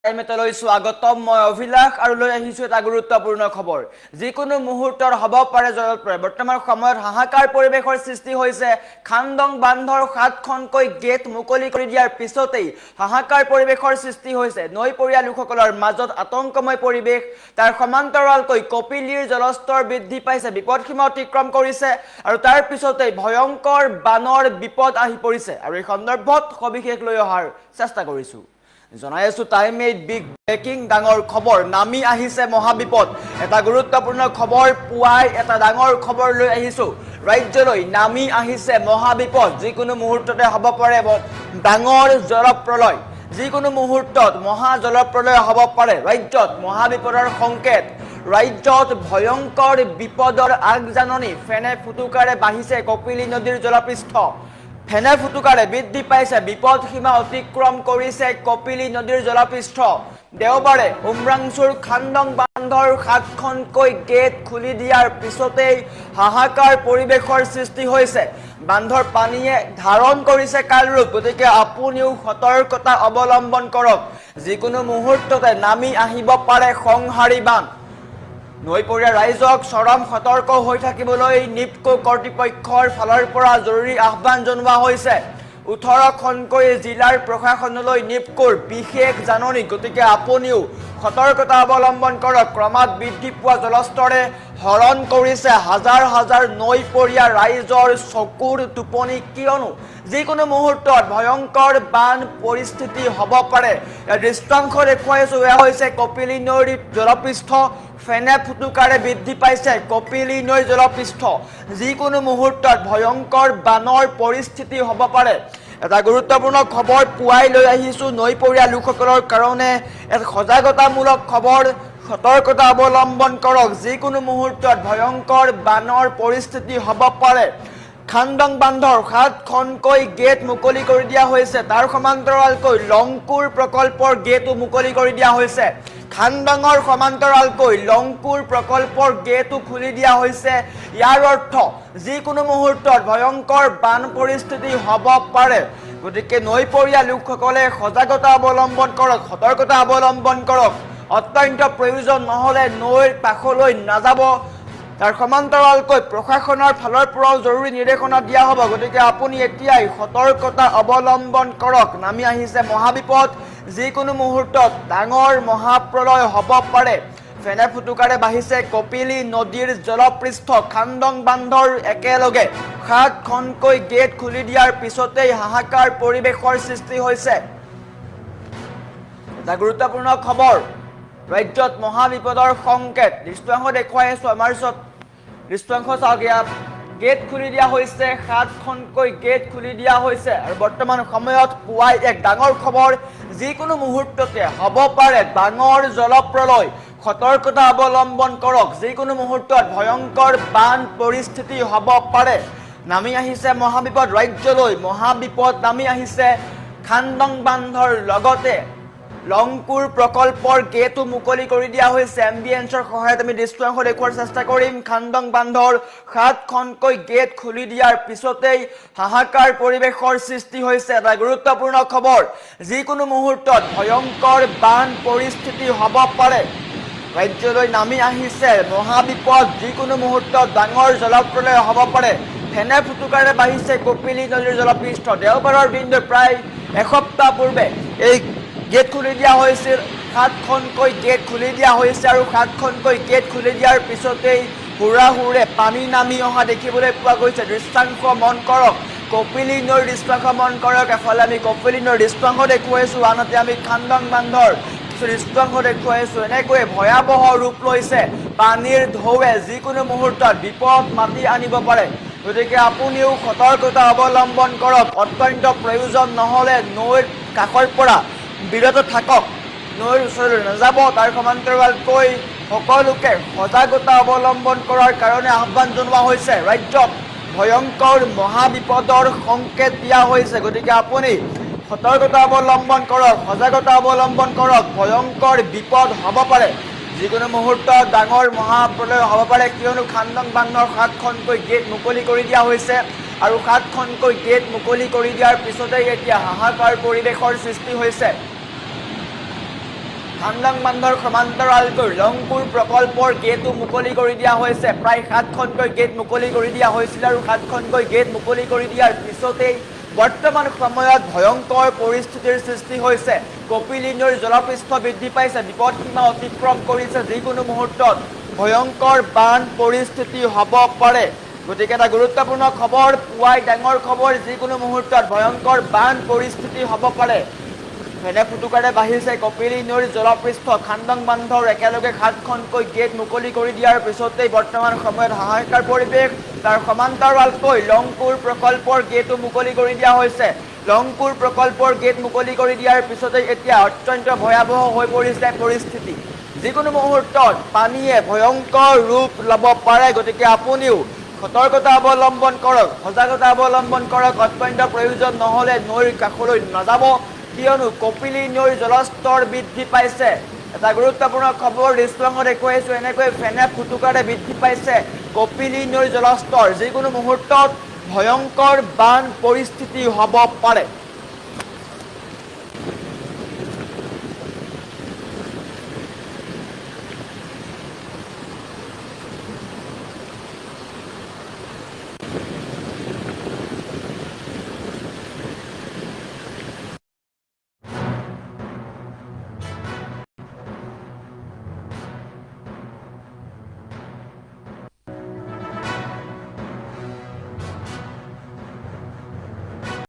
টাইমলৈ স্বাগতম মই অভিলাষ আৰু লৈ আহিছো এটা গুৰুত্বপূৰ্ণ খবৰ যিকোনো মুহূৰ্তৰ হ'ব পাৰে জলপ্ৰলয় বৰ্তমান সময়ত হাহাকাৰ পৰিবেশৰ সৃষ্টি হৈছে খানডং বান্ধৰ 7খনকৈ গেট মুকলি কৰি দিয়াৰ পিছতেই হাহাকাৰ পৰিবেশৰ সৃষ্টি হৈছে নৈপৰীয়া লোকসকলৰ মাজত আতংকময় পৰিবেশ তাৰ সমান্তৰালকৈ কপিলীৰ জলস্তৰ বৃদ্ধি পাইছে বিপদসীমা অতিক্ৰম কৰিছে আৰু তাৰ পিছতেই ভয়ংকৰ বানৰ বিপদ আহি পৰিছে আৰু এই সন্দৰ্ভত সবিশেষ লৈ অহাৰ চেষ্টা কৰিছো জনাই আছো টাইম 8 বিগ ব্ৰেকিং ডাঙৰ খবৰ নামি আহিছে মহাবিপদ এটা গুৰুত্বপূৰ্ণ খবৰ পুৱাই এটা ডাঙৰ খবৰ লৈ আহিছো ৰাজ্যলৈ নামি আহিছে মহাবিপদ যিকোনো মুহূৰ্ততে হ'ব পাৰে ডাঙৰ জলপ্ৰলয় যিকোনো মুহূৰ্তত মহা জলপ্ৰলয় হ'ব পাৰে ৰাজ্যত মহাবিপদৰ সংকেত ৰাজ্যত ভয়ংকৰ বিপদৰ আগজাননী ফেনে ফুটুকাৰে বাঢ়িছে কপিলী নদীৰ জলপৃষ্ঠ ফেনে ফুটুকাৰে বৃদ্ধি পাইছে বিপদসীমা অতিক্ৰম কৰিছে কপিলী নদীৰ জলপৃষ্ঠ দেওবাৰে উমৰাংচুৰ খানডং বান্ধৰ 7খনকৈ গেট খুলি দিয়াৰ পিছতেই হাহাকাৰ পৰিবেশৰ সৃষ্টি হৈছে বান্ধৰ পানীয়ে ধাৰণ কৰিছে কালৰূপ গতিকে আপুনিও সতৰ্কতা অৱলম্বন কৰক যিকোনো মুহূৰ্ততে নামি আহিব পাৰে সংহাৰী বান নৈপৰীয়া ৰাইজক চৰম সতৰ্ক হৈ থাকিবলৈ নিপকো কৰ্তৃপক্ষৰ ফালৰ পৰা জৰুৰী আহ্বান জনোৱা হৈছে 18খনকৈ জিলাৰ প্ৰশাসনলৈ নিপকোৰ বিশেষ জাননী গতিকে আপুনিও সতৰ্কতা অৱলম্বন কৰক ক্ৰমাৎ বৃদ্ধি পোৱা জলস্তৰে হৰণ কৰিছে হাজাৰ হাজাৰ নৈপৰীয়া ৰাইজৰ চকুৰ টোপনি কিয়নো যিকোনো মুহূৰ্তত ভয়ংকৰ বান পৰিস্থিতি হ'ব পাৰে দৃষ্টাংশ দেখুৱাইছো এয়া হৈছে কপিলী নৈৰ জলপৃষ্ঠ ফেনে ফুটুকাৰে বৃদ্ধি পাইছে কপিলী নৈৰ জলপৃষ্ঠ যিকোনো মুহূৰ্তত ভয়ংকৰ বানৰ পৰিস্থিতি হ'ব পাৰে এটা গুৰুত্বপূৰ্ণ খবৰ পুৱাই লৈ আহিছো নৈপৰীয়া লোকসকলৰ কাৰণে এক সজাগতামূলক খবৰ সতৰ্কতা অৱলম্বন কৰক যিকোনো মুহূৰ্তত ভয়ংকৰ বানৰ পৰিস্থিতি হ'ব পাৰে খানডং বান্ধৰ 7খনকৈ গেট মুকলি কৰি দিয়া হৈছে তাৰ সমান্তৰালকৈ লংকুৰ প্ৰকল্পৰ গেটো মুকলি কৰি দিয়া হৈছে খানডঙৰ সমান্তৰালকৈ লংকুৰ প্ৰকল্পৰ গেটো খুলি দিয়া হৈছে ইয়াৰ অৰ্থ যিকোনো মুহূৰ্তত ভয়ংকৰ বান পৰিস্থিতি হ'ব পাৰে গতিকে নৈপৰীয়া লোকসকলে সজাগতা অৱলম্বন কৰক সতৰ্কতা অৱলম্বন কৰক অত্যন্ত প্ৰয়োজন নহ'লে নৈৰ কাষলৈ নাযাব তাৰ সমান্তৰালকৈ প্ৰশাসনৰ ফালৰ পৰাও জৰুৰী নিৰ্দেশনা দিয়া হ'ব গতিকে আপুনি এতিয়াই সতৰ্কতা অৱলম্বন কৰক নামি আহিছে মহাবিপদ যিকোনো মুহূৰ্তত ডাঙৰ মহাপ্ৰলয় হ'ব পাৰে ফেনে ফুটুকাৰে বাঢ়িছে কপিলী নদীৰ জলপৃষ্ঠ খানডং বান্ধৰ একেলগে 7খনকৈ গেট খুলি দিয়াৰ পিছতেই হাহাকাৰ পৰিবেশৰ সৃষ্টি হৈছে এটা গুৰুত্বপূৰ্ণ খবৰ ৰাজ্যত মহাবিপদৰ সংকেত দৃষ্টাংশ দেখুৱাই আছো আমাৰ ওচৰত দৃষ্টাংশ চাওক ইয়াত গেট খুলি দিয়া হৈছে 7খনকৈ গেট খুলি দিয়া হৈছে আৰু বৰ্তমান সময়ত পুৱাই এক ডাঙৰ খবৰ যিকোনো মুহূৰ্ততে হ'ব পাৰে ডাঙৰ জলপ্ৰলয় সতৰ্কতা অৱলম্বন কৰক যিকোনো মুহূৰ্তত ভয়ংকৰ বান পৰিস্থিতি হ'ব পাৰে নামি আহিছে মহাবিপদ ৰাজ্যলৈ মহাবিপদ নামি আহিছে খানডং বান্ধৰ লগতে লংকুৰ প্ৰকল্পৰ গেটো মুকলি কৰি দিয়া হৈছে এম্বিয়েন্সৰ সহায়ত আমি দৃষ্টাংশ দেখুৱাৰ চেষ্টা কৰিম খানডং বান্ধৰ 7খনকৈ গেট খুলি দিয়াৰ পিছতেই হাহাকাৰ পৰিবেশৰ সৃষ্টি হৈছে এটা গুৰুত্বপূৰ্ণ খবৰ যিকোনো মুহূৰ্তত ভয়ংকৰ বান পৰিস্থিতি হ'ব পাৰে ৰাজ্যলৈ নামি আহিছে মহাবিপদ যিকোনো মুহূৰ্তত ডাঙৰ জলপ্ৰলয় হ'ব পাৰে ফেনে ফুটুকাৰে বাঢ়িছে কপিলী নদীৰ জলপৃষ্ঠ দেওবাৰৰ দিনটো প্ৰায় এসপ্তাহ পূৰ্বে এই গেট খুলি দিয়া হৈছিল 7খনকৈ গেট খুলি দিয়া হৈছে আৰু 7খনকৈ গেট খুলি দিয়াৰ পিছতেই হুৰাহুৰে পানী নামি অহা দেখিবলৈ পোৱা গৈছে দৃষ্টাংশ মন কৰক কপিলী নৈৰ দৃষ্টাংশ মন কৰক এফালে আমি কপিলী নৈৰ দৃষ্টাংশ দেখুৱাইছো আনহাতে আমি খানডং বান্ধৰ দৃষ্টাংশ দেখুৱাইছো এনেকৈ ভয়াৱহ ৰূপ লৈছে পানীৰ ঢৌৱে যিকোনো মুহূৰ্তত বিপদ মাতি আনিব পাৰে গতিকে আপুনিও সতৰ্কতা অৱলম্বন কৰক অত্যন্ত প্ৰয়োজন নহ'লে নৈৰ কাষৰ পৰা বিৰত থাকক নৈৰ ওচৰলৈ নাযাব তাৰ সমান্তৰালকৈ সকলোকে সজাগতা অৱলম্বন কৰাৰ কাৰণে আহ্বান জনোৱা হৈছে ৰাজ্যত ভয়ংকৰ মহাবিপদৰ সংকেত দিয়া হৈছে গতিকে আপুনি সতৰ্কতা অৱলম্বন কৰক সজাগতা অৱলম্বন কৰক ভয়ংকৰ বিপদ হ'ব পাৰে যিকোনো মুহূৰ্তত ডাঙৰ মহাপ্ৰলয় হ'ব পাৰে কিয়নো খানডং বান্ধৰ 7খনকৈ গেট মুকলি কৰি দিয়া হৈছে আৰু 7খনকৈ গেট মুকলি কৰি দিয়াৰ পিছতে এতিয়া হাহাকাৰ পৰিবেশৰ সৃষ্টি হৈছে খামদাং বান্ধৰ সমান্তৰালকৈ লংপুৰ প্ৰকল্পৰ গেটো মুকলি কৰি দিয়া হৈছে। প্ৰায় 7খনকৈ গেট মুকলি কৰি দিয়া হৈছিল আৰু 7খনকৈ গেট মুকলি কৰি দিয়াৰ পিছতেই বৰ্তমান সময়ত ভয়ংকৰ পৰিস্থিতিৰ সৃষ্টি হৈছে। কপিলী নৈৰ জলপৃষ্ঠ বৃদ্ধি পাইছে, বিপদসীমা অতিক্ৰম কৰিছে। যিকোনো মুহূৰ্তত ভয়ংকৰ বান পৰিস্থিতি হ'ব পাৰে। গতিকে এটা গুৰুত্বপূৰ্ণ খবৰ, পুৱাই ডাঙৰ খবৰ, যিকোনো মুহূৰ্তত ভয়ংকৰ বান পৰিস্থিতি হ'ব পাৰে। ফেনে ফুটুকাৰে বাঢ়িছে কপিলী নৈৰ জলপৃষ্ঠ। খামদাং বান্ধৰ একেলগে 7খনকৈ গেট মুকলি কৰি দিয়াৰ পিছতেই বৰ্তমান সময়ত হাহাকাৰ পৰিৱেশ। তাৰ সমান্তৰালকৈ লংপুৰ প্ৰকল্পৰ গেটো মুকলি কৰি দিয়া হৈছে। লংপুৰ প্ৰকল্পৰ গেট মুকলি কৰি দিয়াৰ পিছতেই এতিয়া অত্যন্ত ভয়াৱহ হৈ পৰিছে পৰিস্থিতি। যিকোনো মুহূৰ্তত পানীয়ে ভয়ংকৰ ৰূপ ল'ব পাৰে। গতিকে আপুনিও সতৰ্কতা অৱলম্বন কৰক, সজাগতা অৱলম্বন কৰক। অত্যন্ত প্ৰয়োজন নহ'লে নৈৰ কাষলৈ নাযাব, কিয়নো কপিলী নৈৰ জলস্তৰ বৃদ্ধি পাইছে। এটা গুৰুত্বপূৰ্ণ খবৰ দৃশ্যঙত দেখুৱাইছোঁ, এনেকৈ ফেনে ফুটুকাৰে বৃদ্ধি পাইছে কপিলী নৈৰ জলস্তৰ। যিকোনো মুহূৰ্তত ভয়ংকৰ বান পৰিস্থিতি হ'ব পাৰে।